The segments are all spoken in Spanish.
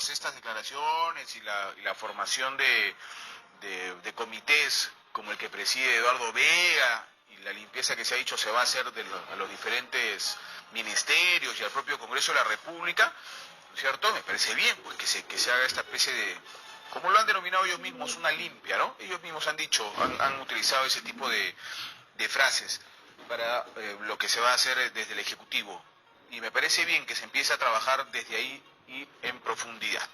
todas estas declaraciones y la formación de comités como el que preside Eduardo Vega y la limpieza que se ha dicho se va a hacer a los diferentes ministerios y al propio Congreso de la República, ¿no es cierto? Me parece bien pues, que se haga esta especie de, como lo han denominado ellos mismos, una limpia, ¿no? Ellos mismos han dicho, han utilizado ese tipo de frases para lo que se va a hacer desde el Ejecutivo. Y me parece bien que se empiece a trabajar desde ahí y en profundidad.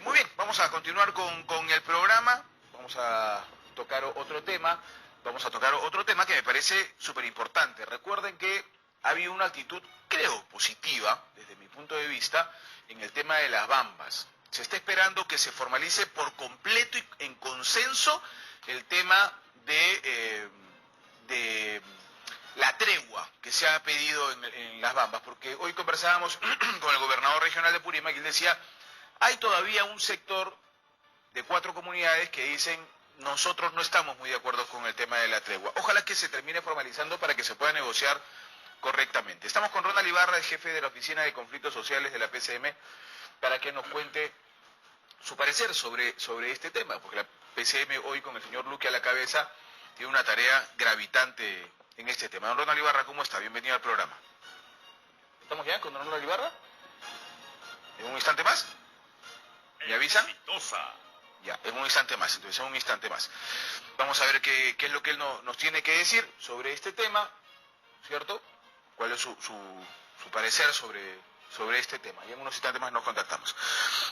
Muy bien, vamos a continuar con el programa. Vamos a tocar otro tema. Vamos a tocar otro tema que me parece súper importante. Recuerden que ha habido una actitud, creo, positiva, desde mi punto de vista, en el tema de las bambas. Se está esperando que se formalice por completo y en consenso el tema de la tregua que se ha pedido en las bambas, porque hoy conversábamos con el gobernador regional de Purímac y él decía, hay todavía un sector de 4 comunidades que dicen, nosotros no estamos muy de acuerdo con el tema de la tregua. Ojalá que se termine formalizando para que se pueda negociar correctamente. Estamos con Ronald Ibarra, el jefe de la Oficina de Conflictos Sociales de la PCM, para que nos cuente su parecer sobre este tema, porque la PCM hoy con el señor Luque a la cabeza tiene una tarea gravitante en este tema. Don Ronald Ibarra, ¿cómo está? Bienvenido al programa. ¿Estamos ya con don Ronald Ibarra? ¿En un instante más? ¿Me avisan? Ya, en un instante más, entonces en un instante más. Vamos a ver qué es lo que él nos tiene que decir sobre este tema, ¿cierto? ¿Cuál es su parecer sobre este tema? Y en unos instantes más nos contactamos.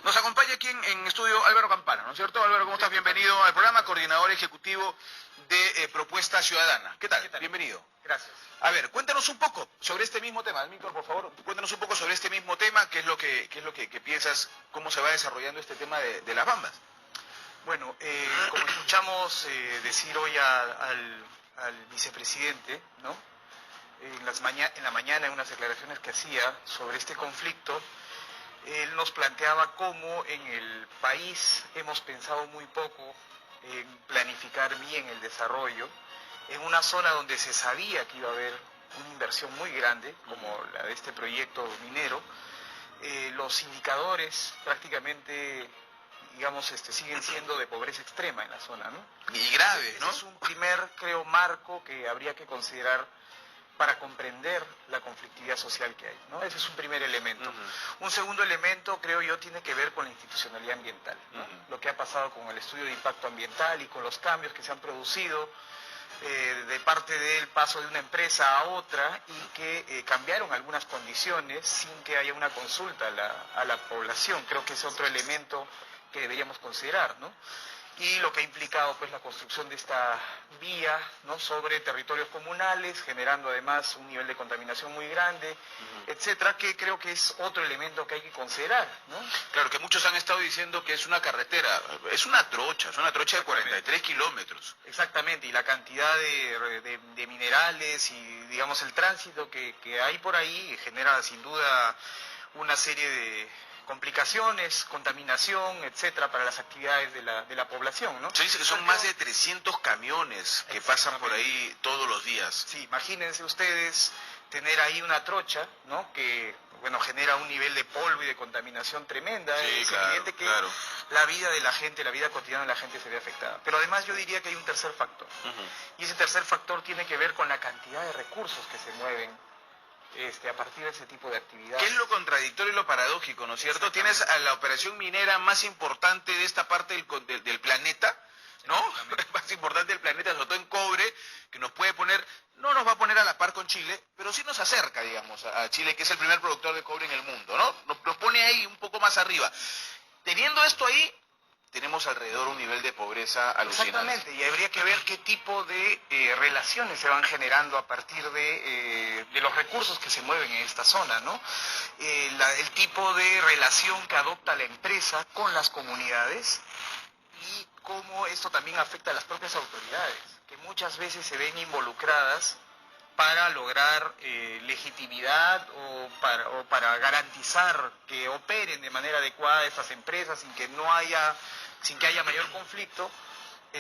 Nos acompaña aquí en estudio Álvaro Campana, ¿no es cierto? Álvaro, ¿cómo estás? Bienvenido al programa, coordinador ejecutivo de Propuesta Ciudadana. ¿Qué tal? ¿Qué tal? Bienvenido. Gracias. A ver, cuéntanos un poco sobre este mismo tema. El micro, por favor. Cuéntanos un poco sobre este mismo tema, qué es lo que piensas, cómo se va desarrollando este tema de las bambas. Bueno, como escuchamos decir hoy al vicepresidente, ¿no? En la mañana, en unas declaraciones que hacía sobre este conflicto, él nos planteaba cómo en el país hemos pensado muy poco en planificar bien el desarrollo, en una zona donde se sabía que iba a haber una inversión muy grande, como la de este proyecto minero. Los indicadores prácticamente, digamos, siguen siendo de pobreza extrema en la zona, ¿no? Y graves, ¿no? Ese es un primer, creo, marco que habría que considerar para comprender la conflictividad social que hay, ¿no? Ese es un primer elemento. Un segundo elemento, creo yo, tiene que ver con la institucionalidad ambiental, ¿no? Lo que ha pasado con el estudio de impacto ambiental y con los cambios que se han producido de parte del paso de una empresa a otra y que cambiaron algunas condiciones sin que haya una consulta a la población. Creo que es otro elemento que deberíamos considerar, ¿no? Y lo que ha implicado pues la construcción de esta vía, ¿no? Sobre territorios comunales, generando además un nivel de contaminación muy grande, etcétera, que creo que es otro elemento que hay que considerar, ¿no? Claro, que muchos han estado diciendo que es una carretera, es una trocha de 43 kilómetros. Exactamente, y la cantidad de minerales y digamos el tránsito que hay por ahí genera sin duda una serie de complicaciones, contaminación, etcétera, para las actividades de la población, ¿no? Se dice que son más de 300 camiones que pasan por ahí todos los días. Sí, imagínense ustedes tener ahí una trocha, ¿no? Que, bueno, genera un nivel de polvo y de contaminación tremenda. Sí, es claro, evidente que claro. la vida de la gente, la vida cotidiana de la gente se ve afectada. Pero además yo diría que hay un tercer factor. Y ese tercer factor tiene que ver con la cantidad de recursos que se mueven a partir de ese tipo de actividades. ¿Qué es lo contradictorio y lo paradójico, ¿no es cierto? Tienes a la operación minera más importante de esta parte del planeta, ¿no? Más importante del planeta, sobre todo en cobre, que nos puede poner, no nos va a poner a la par con Chile, pero sí nos acerca, digamos, a Chile, que es el primer productor de cobre en el mundo, ¿no? Nos pone ahí un poco más arriba. Teniendo esto ahí, tenemos alrededor un nivel de pobreza alucinante. Exactamente, y habría que ver qué tipo de relaciones se van generando a partir de los recursos que se mueven en esta zona, ¿no? El tipo de relación que adopta la empresa con las comunidades y cómo esto también afecta a las propias autoridades, que muchas veces se ven involucradas para lograr legitimidad o para garantizar que operen de manera adecuada estas empresas sin que haya mayor conflicto,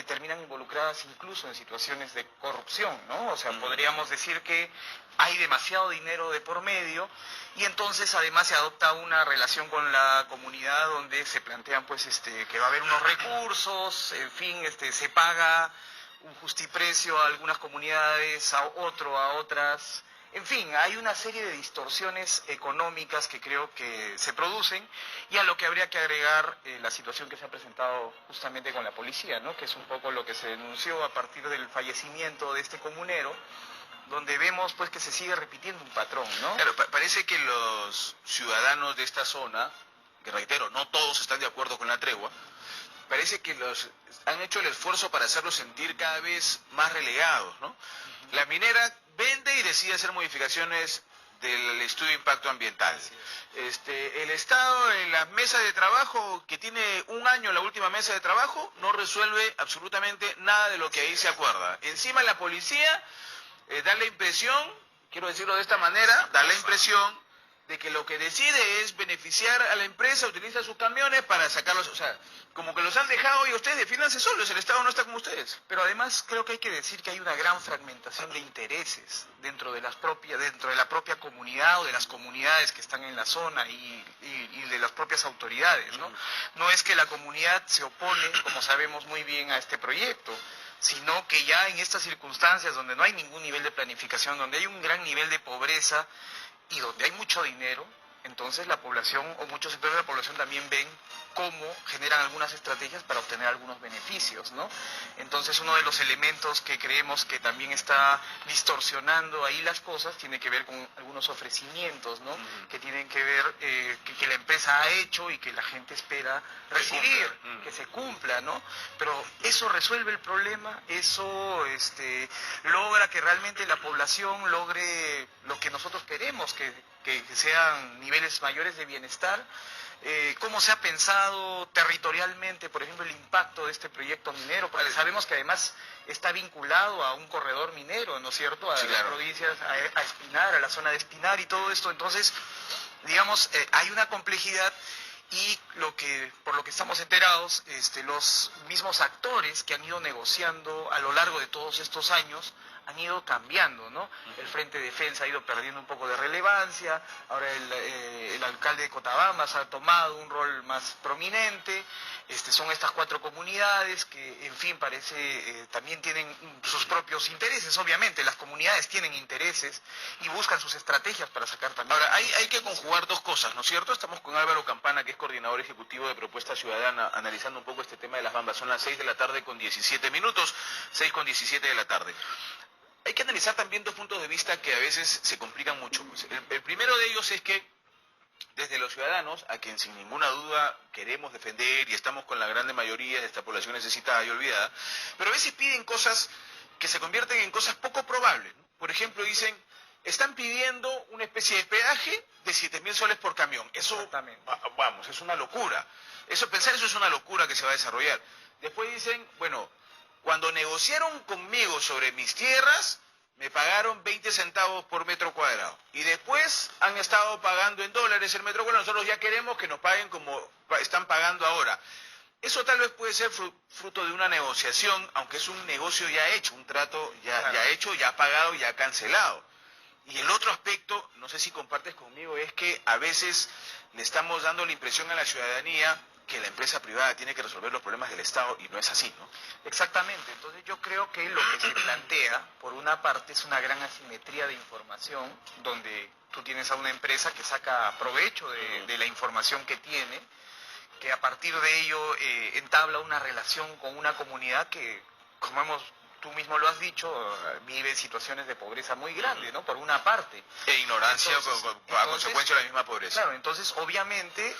terminan involucradas incluso en situaciones de corrupción, ¿no? O sea, podríamos decir que hay demasiado dinero de por medio y entonces además se adopta una relación con la comunidad donde se plantean pues que va a haber unos recursos, en fin, se paga un justiprecio a algunas comunidades, a otras. En fin, hay una serie de distorsiones económicas que creo que se producen y a lo que habría que agregar la situación que se ha presentado justamente con la policía, ¿no? Que es un poco lo que se denunció a partir del fallecimiento de este comunero, donde vemos pues que se sigue repitiendo un patrón, ¿no? Claro, parece que los ciudadanos de esta zona, que reitero, no todos están de acuerdo con la tregua, parece que los han hecho el esfuerzo para hacerlos sentir cada vez más relegados, ¿no? La minera vende y decide hacer modificaciones del estudio de impacto ambiental. El Estado en las mesas de trabajo, que tiene un año la última mesa de trabajo, no resuelve absolutamente nada de lo que ahí se acuerda. Encima la policía da la impresión, quiero decirlo de esta manera, da la impresión de que lo que decide es beneficiar a la empresa, utiliza sus camiones para sacarlos, o sea, como que los han dejado y ustedes defínanse solos, el Estado no está con ustedes. Pero además creo que hay que decir que hay una gran fragmentación de intereses dentro de la propia comunidad o de las comunidades que están en la zona y de las propias autoridades, ¿no? No es que la comunidad se opone, como sabemos muy bien, a este proyecto, sino que ya en estas circunstancias donde no hay ningún nivel de planificación, donde hay un gran nivel de pobreza y donde hay mucho dinero, entonces la población o muchos sectores de la población también ven cómo generan algunas estrategias para obtener algunos beneficios, ¿no? Entonces uno de los elementos que creemos que también está distorsionando ahí las cosas tiene que ver con algunos ofrecimientos, ¿no? Que tienen que ver que la empresa ha hecho y que la gente espera recibir, que se cumpla, ¿no? Pero eso resuelve el problema, eso logra que realmente la población logre lo que nosotros queremos, que sean niveles mayores de bienestar. Cómo se ha pensado territorialmente, por ejemplo, el impacto de este proyecto minero, porque sabemos que además está vinculado a un corredor minero, ¿no es cierto?, a las provincias, a Espinar, a la zona de Espinar y todo esto. Entonces, digamos, hay una complejidad y por lo que estamos enterados, los mismos actores que han ido negociando a lo largo de todos estos años han ido cambiando, ¿no? El Frente de Defensa ha ido perdiendo un poco de relevancia, ahora el alcalde de Cochabamba ha tomado un rol más prominente, son estas 4 comunidades que, en fin, también tienen sus propios intereses, obviamente, las comunidades tienen intereses y buscan sus estrategias para sacar también. Ahora, hay que conjugar dos cosas, ¿no es cierto? Estamos con Álvaro Campana, que es coordinador ejecutivo de Propuesta Ciudadana, analizando un poco este tema de las bambas. Son las 6 de la tarde con 17 minutos, 6 con 17 de la tarde. Hay que analizar también dos puntos de vista que a veces se complican mucho. El primero de ellos es que desde los ciudadanos, a quien sin ninguna duda queremos defender y estamos con la grande mayoría de esta población necesitada y olvidada, pero a veces piden cosas que se convierten en cosas poco probables, ¿no? Por ejemplo, dicen, están pidiendo una especie de peaje de 7.000 soles por camión. Eso, vamos, es una locura. Pensar eso es una locura que se va a desarrollar. Después dicen, bueno, cuando negociaron conmigo sobre mis tierras, me pagaron 20 centavos por metro cuadrado. Y después han estado pagando en dólares el metro cuadrado. Nosotros ya queremos que nos paguen como están pagando ahora. Eso tal vez puede ser fruto de una negociación, aunque es un negocio ya hecho, un trato ya hecho, ya pagado, ya cancelado. Y el otro aspecto, no sé si compartes conmigo, es que a veces le estamos dando la impresión a la ciudadanía que la empresa privada tiene que resolver los problemas del Estado y no es así, ¿no? Exactamente. Entonces yo creo que lo que se plantea, por una parte, es una gran asimetría de información, donde tú tienes a una empresa que saca provecho de la información que tiene, que a partir de ello entabla una relación con una comunidad que, como tú mismo lo has dicho, vive en situaciones de pobreza muy grande, ¿no? Por una parte. E ignorancia a consecuencia de la misma pobreza. Claro, entonces obviamente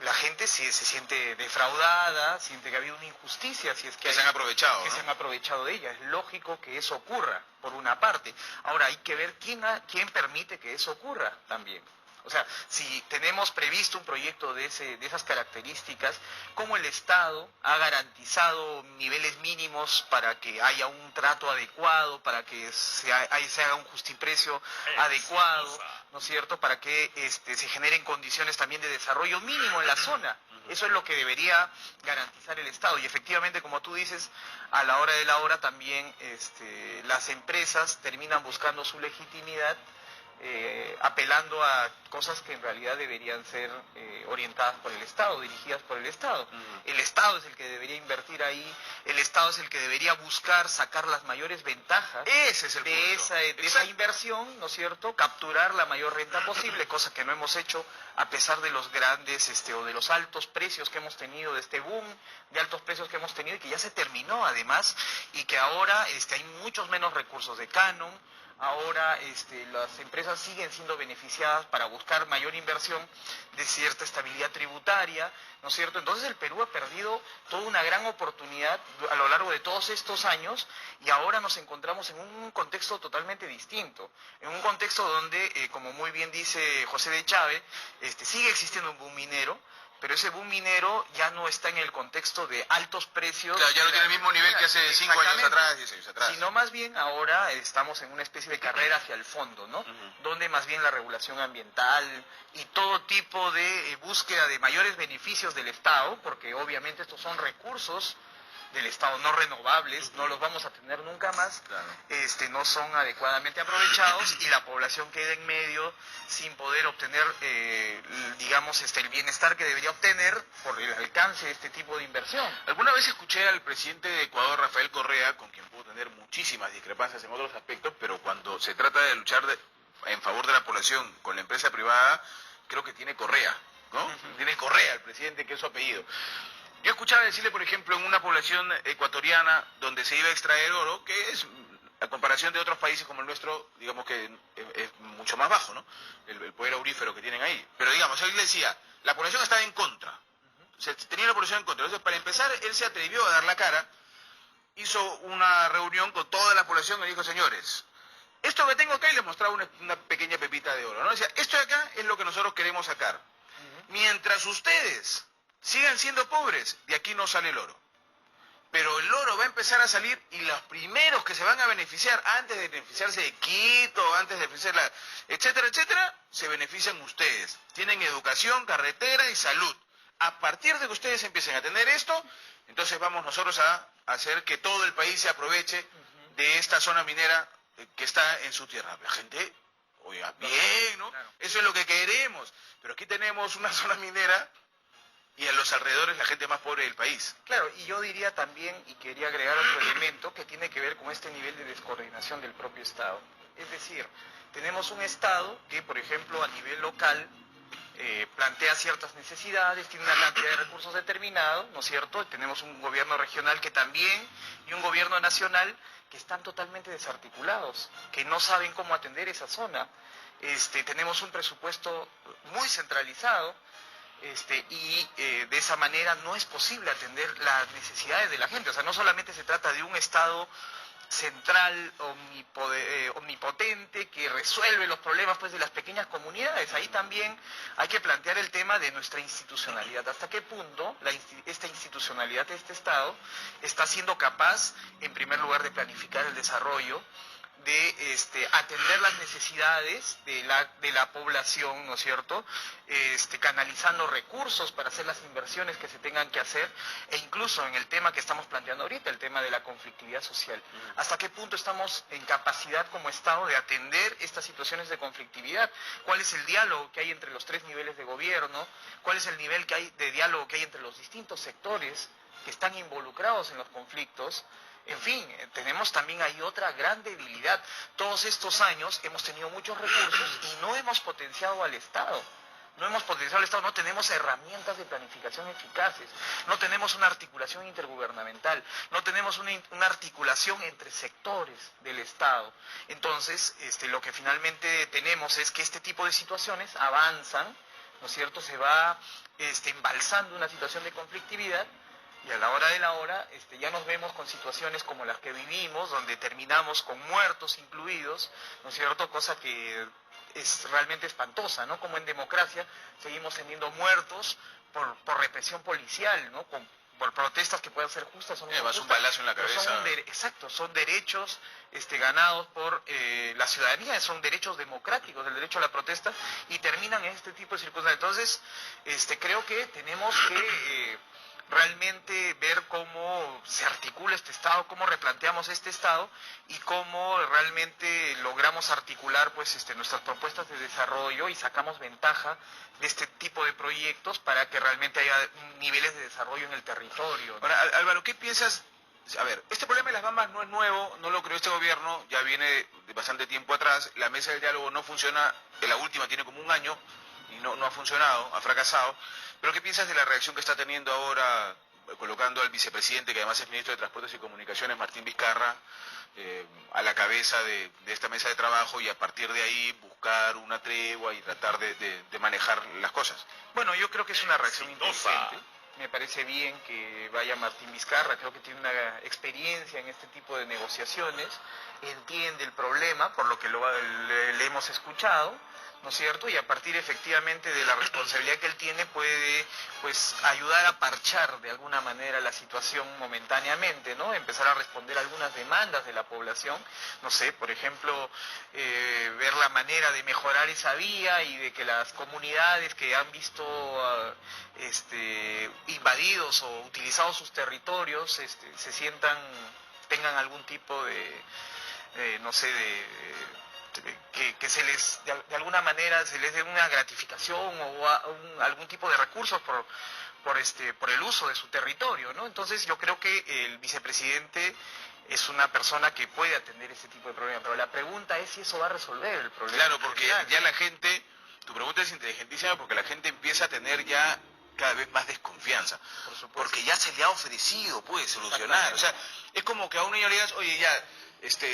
la gente se siente defraudada, siente que ha habido una injusticia, si es que se han aprovechado, que ¿no? se han aprovechado de ella. Es lógico que eso ocurra, por una parte. Ahora hay que ver quién permite que eso ocurra también. O sea, si tenemos previsto un proyecto de esas características, ¿cómo el Estado ha garantizado niveles mínimos para que haya un trato adecuado, para que se haga un justiprecio adecuado, ¿no es cierto?, para que se generen condiciones también de desarrollo mínimo en la zona? Eso es lo que debería garantizar el Estado. Y efectivamente, como tú dices, a la hora de la hora también las empresas terminan buscando su legitimidad, apelando a cosas que en realidad deberían ser orientadas por el Estado, dirigidas por el Estado. El Estado es el que debería invertir ahí, el Estado es el que debería buscar sacar las mayores ventajas Ese es el de esa inversión, ¿no es cierto?, capturar la mayor renta posible, cosa que no hemos hecho a pesar de los grandes o de los altos precios que hemos tenido, de este boom de altos precios que hemos tenido y que ya se terminó además, y que ahora hay muchos menos recursos de canon. Ahora las empresas siguen siendo beneficiadas para buscar mayor inversión de cierta estabilidad tributaria, ¿no es cierto? Entonces el Perú ha perdido toda una gran oportunidad a lo largo de todos estos años y ahora nos encontramos en un contexto totalmente distinto, en un contexto donde, como muy bien dice José de Chávez, sigue existiendo un boom minero, pero ese boom minero ya no está en el contexto de altos precios. Claro, ya no tiene el mismo nivel que hace 5 años atrás, 10 años atrás. Sino más bien ahora estamos en una especie de carrera hacia el fondo, ¿no? Donde más bien la regulación ambiental y todo tipo de búsqueda de mayores beneficios del Estado, porque obviamente estos son recursos del Estado no renovables, no los vamos a tener nunca más, claro, no son adecuadamente aprovechados y la población queda en medio sin poder obtener, digamos, el bienestar que debería obtener por el alcance de este tipo de inversión. Alguna vez escuché al presidente de Ecuador, Rafael Correa, con quien pudo tener muchísimas discrepancias en otros aspectos, pero cuando se trata de luchar en favor de la población con la empresa privada, creo que tiene Correa, ¿no? Tiene Correa, el presidente, que es su apellido. Yo escuchaba decirle, por ejemplo, en una población ecuatoriana donde se iba a extraer oro, que es, a comparación de otros países como el nuestro, digamos que es mucho más bajo, ¿no? El poder aurífero que tienen ahí. Pero digamos, él decía, la población estaba en contra. O sea, tenía la población en contra. Entonces, para empezar, él se atrevió a dar la cara, hizo una reunión con toda la población y dijo, señores, esto que tengo acá, y le mostraba una pequeña pepita de oro, ¿no? Decía, esto de acá es lo que nosotros queremos sacar. Mientras ustedes sigan siendo pobres, de aquí no sale el oro. Pero el oro va a empezar a salir y los primeros que se van a beneficiar, antes de beneficiarse de Quito, antes de beneficiar etcétera, etcétera, se benefician ustedes. Tienen educación, carretera y salud. A partir de que ustedes empiecen a tener esto, entonces vamos nosotros a hacer que todo el país se aproveche de esta zona minera que está en su tierra. La gente, oiga, bien, ¿no? Claro. Eso es lo que queremos. Pero aquí tenemos una zona minera y a los alrededores la gente más pobre del país. Claro, y yo diría también, y quería agregar otro elemento que tiene que ver con este nivel de descoordinación del propio Estado. Es decir, tenemos un Estado que, por ejemplo, a nivel local plantea ciertas necesidades, tiene una cantidad de recursos determinados, ¿no es cierto? Tenemos un gobierno regional que también, y un gobierno nacional que están totalmente desarticulados, que no saben cómo atender esa zona. Tenemos un presupuesto muy centralizado, y de esa manera no es posible atender las necesidades de la gente. O sea, no solamente se trata de un Estado central, omnipotente, que resuelve los problemas pues de las pequeñas comunidades. Ahí también hay que plantear el tema de nuestra institucionalidad. ¿Hasta qué punto esta institucionalidad de este Estado está siendo capaz, en primer lugar, de planificar el desarrollo, de atender las necesidades de la población, ¿no es cierto?, canalizando recursos para hacer las inversiones que se tengan que hacer, e incluso en el tema que estamos planteando ahorita, el tema de la conflictividad social. ¿Hasta qué punto estamos en capacidad como Estado de atender estas situaciones de conflictividad? ¿Cuál es el diálogo que hay entre los 3 niveles de gobierno? ¿Cuál es el nivel que hay de diálogo que hay entre los distintos sectores que están involucrados en los conflictos? En fin, tenemos también ahí otra gran debilidad. Todos estos años hemos tenido muchos recursos y no hemos potenciado al Estado. No tenemos herramientas de planificación eficaces, no tenemos una articulación intergubernamental, no tenemos una articulación entre sectores del Estado. Entonces, lo que finalmente tenemos es que este tipo de situaciones avanzan, ¿no es cierto? Se va embalsando una situación de conflictividad. Y a la hora de la hora ya nos vemos con situaciones como las que vivimos, donde terminamos con muertos incluidos, ¿no es cierto? Cosa que es realmente espantosa, ¿no? Como en democracia seguimos teniendo muertos por represión policial, ¿no? Por protestas que puedan ser justas o no Vas justas, un balazo en la cabeza. exacto, son derechos ganados por la ciudadanía, son derechos democráticos, el derecho a la protesta, y terminan en este tipo de circunstancias. Entonces, creo que tenemos que realmente ver cómo se articula este Estado, cómo replanteamos este Estado y cómo realmente logramos articular pues nuestras propuestas de desarrollo y sacamos ventaja de este tipo de proyectos para que realmente haya niveles de desarrollo en el territorio, ¿no? Ahora, Álvaro, ¿qué piensas? A ver, este problema de las bambas no es nuevo, no lo creó este gobierno, ya viene de bastante tiempo atrás, la mesa del diálogo no funciona, la última tiene como un año y no ha funcionado, ha fracasado, pero ¿qué piensas de la reacción que está teniendo ahora, colocando al vicepresidente, que además es ministro de Transportes y Comunicaciones, Martín Vizcarra, a la cabeza de esta mesa de trabajo, y a partir de ahí buscar una tregua y tratar de manejar las cosas? Bueno, yo creo que es una reacción inteligente. Me parece bien que vaya Martín Vizcarra, creo que tiene una experiencia en este tipo de negociaciones, entiende el problema, por lo que le hemos escuchado, ¿no es cierto? Y a partir efectivamente de la responsabilidad que él tiene puede pues ayudar a parchar de alguna manera la situación momentáneamente, ¿no? Empezar a responder algunas demandas de la población, no sé, por ejemplo, ver la manera de mejorar esa vía y de que las comunidades que han visto invadidos o utilizados sus territorios se sientan, tengan algún tipo de no sé, que se les, de alguna manera, se les dé una gratificación o algún tipo de recursos por el uso de su territorio, ¿no? Entonces yo creo que el vicepresidente es una persona que puede atender ese tipo de problemas, pero la pregunta es si eso va a resolver el problema. Claro, porque ya la gente, tu pregunta es inteligentísima, porque la gente empieza a tener ya cada vez más desconfianza, por supuesto, porque ya se le ha ofrecido, puede solucionar. O sea, es como que a un niño le digas, oye, ya,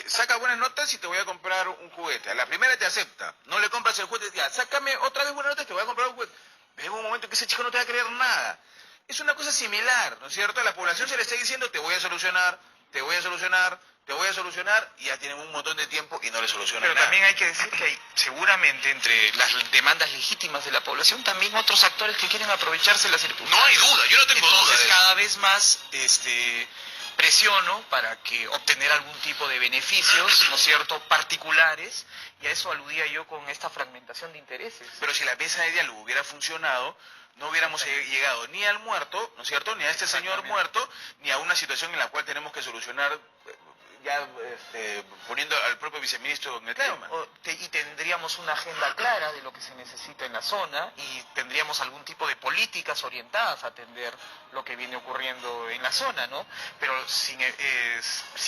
saca buenas notas y te voy a comprar un juguete. A la primera te acepta, no le compras el juguete, ya, sácame otra vez buenas notas y te voy a comprar un juguete. Pero llega un momento que ese chico no te va a creer nada. Es una cosa similar, ¿no es cierto? A la población se le está diciendo, te voy a solucionar, te voy a solucionar, te voy a solucionar, y ya tienen un montón de tiempo y no le solucionan nada. Pero también hay que decir que hay, seguramente entre las demandas legítimas de la población, también otros actores que quieren aprovecharse de las circunstancias. No hay duda, yo no tengo duda. Entonces cada vez más presiono para que obtener algún tipo de beneficios, ¿no es cierto?, particulares, y a eso aludía yo con esta fragmentación de intereses. Pero si la mesa de diálogo hubiera funcionado, no hubiéramos llegado ni al muerto, ¿no es cierto?, ni a este señor muerto, ni a una situación en la cual tenemos que solucionar ya poniendo al propio viceministro en el tema. Y tendríamos una agenda clara de lo que se necesita en la zona, y tendríamos algún tipo de políticas orientadas a atender lo que viene ocurriendo en la zona, ¿no? Pero si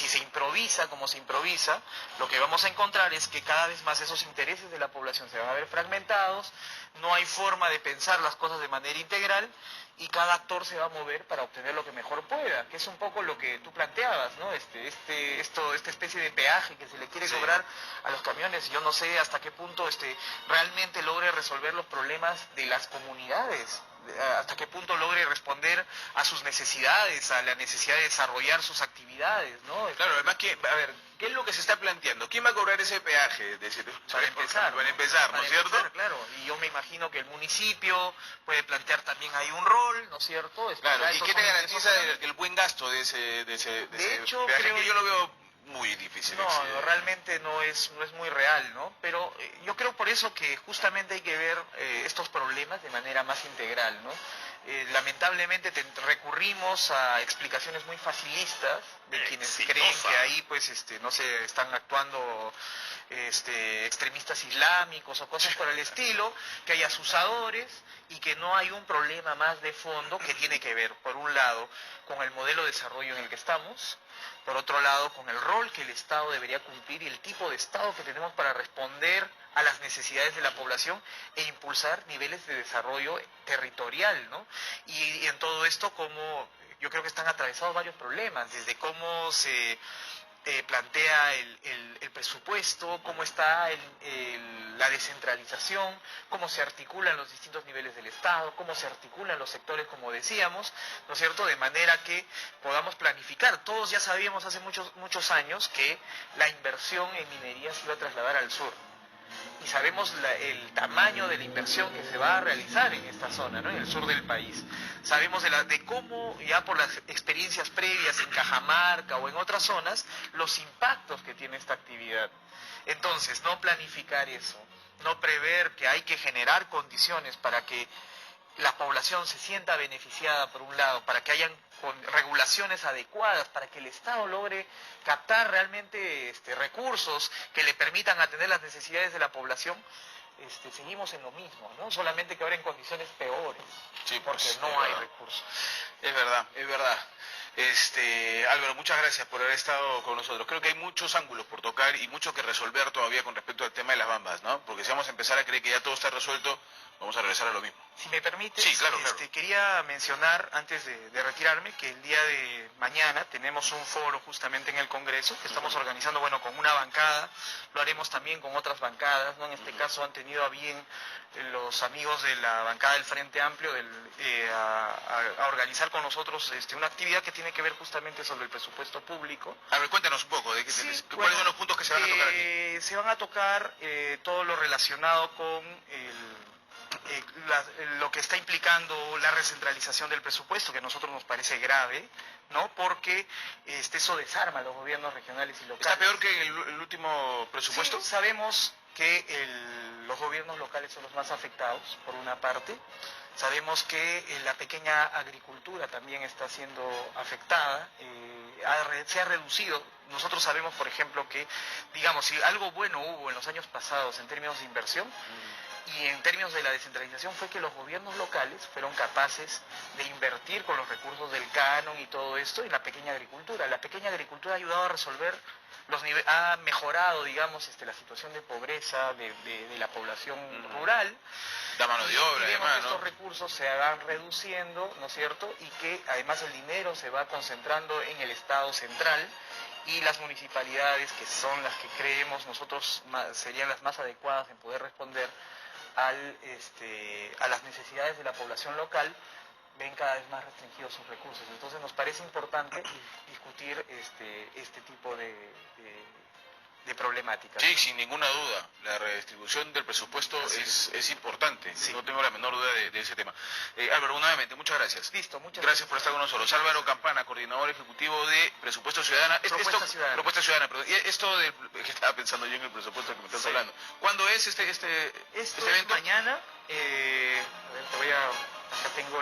se improvisa como se improvisa, lo que vamos a encontrar es que cada vez más esos intereses de la población se van a ver fragmentados, no hay forma de pensar las cosas de manera integral, y cada actor se va a mover para obtener lo que mejor pueda, que es un poco lo que tú planteabas, ¿no? Esta especie de peaje que se le quiere cobrar a los camiones. Yo no sé hasta qué punto realmente logre resolver los problemas de las comunidades, hasta qué punto logre responder a sus necesidades, a la necesidad de desarrollar sus actividades, ¿no? Claro, además que, a ver, ¿qué es lo que se está planteando? ¿Quién va a cobrar ese peaje? Para empezar, ¿no es cierto? Claro, y yo me imagino que el municipio puede plantear también ahí un rol, ¿no es cierto? Claro, ¿y qué te garantiza el buen gasto de ese hecho, peaje? creo Que yo lo veo muy difícil. No, realmente no es muy real, ¿no? Pero yo creo por eso que justamente hay que ver estos problemas de manera más integral, ¿no? Lamentablemente recurrimos a explicaciones muy facilistas de quienes creen que ahí pues no sé, están actuando extremistas islámicos o cosas por el estilo, que hay asusadores y que no hay un problema más de fondo que tiene que ver, por un lado, con el modelo de desarrollo en el que estamos, por otro lado, con el rol que el Estado debería cumplir y el tipo de Estado que tenemos para responder a las necesidades de la población e impulsar niveles de desarrollo territorial, ¿no? Y en todo esto, como yo creo que están atravesados varios problemas, desde cómo se plantea el presupuesto, cómo está la descentralización, cómo se articulan los distintos niveles del Estado, cómo se articulan los sectores, como decíamos, ¿no es cierto?, de manera que podamos planificar. Todos ya sabíamos hace muchos años que la inversión en minería se iba a trasladar al sur. y sabemos el tamaño de la inversión que se va a realizar en esta zona, ¿no? En el sur del país. Sabemos de cómo, ya por las experiencias previas en Cajamarca o en otras zonas, los impactos que tiene esta actividad. Entonces, no planificar eso, no prever que hay que generar condiciones para que la población se sienta beneficiada por un lado, para que hayan regulaciones adecuadas, para que el Estado logre captar realmente recursos que le permitan atender las necesidades de la población, seguimos en lo mismo, ¿no? Solamente que ahora en condiciones peores, sí, porque pues, no hay recursos. Es verdad, es verdad. Álvaro, muchas gracias por haber estado con nosotros. Creo que hay muchos ángulos por tocar y mucho que resolver todavía con respecto al tema de las bambas, ¿no? Porque si vamos a empezar a creer que ya todo está resuelto, vamos a regresar a lo mismo. Si me permite, sí, claro. Quería mencionar, antes de retirarme, que el día de mañana tenemos un foro justamente en el Congreso, que estamos organizando, bueno, con una bancada, lo haremos también con otras bancadas, ¿no? En este caso han tenido a bien los amigos de la bancada del Frente Amplio a organizar con nosotros una actividad que tiene que ver justamente sobre el presupuesto público. A ver, cuéntanos un poco, ¿cuáles son los puntos que se van a tocar aquí? Se van a tocar todo lo relacionado con lo que está implicando la recentralización del presupuesto, que a nosotros nos parece grave, ¿no? Porque eso desarma a los gobiernos regionales y locales. ¿Está peor que el último presupuesto? Sí, sabemos que los gobiernos locales son los más afectados, por una parte. Sabemos que la pequeña agricultura también está siendo afectada, se ha reducido. Nosotros sabemos, por ejemplo, que, digamos, si algo bueno hubo en los años pasados en términos de inversión, y en términos de la descentralización, fue que los gobiernos locales fueron capaces de invertir con los recursos del canon y todo esto en la pequeña agricultura. La pequeña agricultura ha ayudado a resolver ha mejorado, digamos, la situación de pobreza de la población rural. La mano de obra, y vemos además, que estos recursos se van reduciendo, ¿no es cierto? Y que además el dinero se va concentrando en el Estado central, y las municipalidades, que son las que creemos nosotros serían las más adecuadas en poder responder a las necesidades de la población local, ven cada vez más restringidos sus recursos. Entonces nos parece importante discutir este tipo de problemáticas. Sí, sin ninguna duda. La redistribución del presupuesto es importante. Sí. No tengo la menor duda de ese tema. Álvaro, nuevamente, muchas gracias. Listo, muchas gracias por estar con nosotros. Álvaro Campana, coordinador ejecutivo de Presupuesto Ciudadana. Propuesta Ciudadana, perdón. Y esto que estaba pensando yo en el presupuesto que me estás hablando. ¿Cuándo es este evento? Mañana. A ver, acá tengo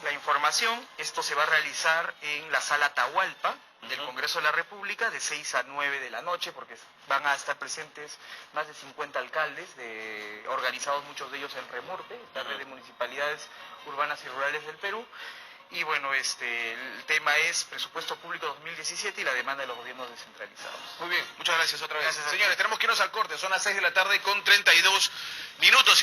la información. Esto se va a realizar en la Sala Atahualpa del Congreso de la República, de 6 a 9 de la noche, porque van a estar presentes más de 50 alcaldes, organizados muchos de ellos en Remurte, esta red de municipalidades urbanas y rurales del Perú. Y bueno, el tema es presupuesto público 2017 y la demanda de los gobiernos descentralizados. Muy bien, muchas gracias otra vez. Señores, tenemos que irnos al corte, son las 6 de la tarde con 32 minutos.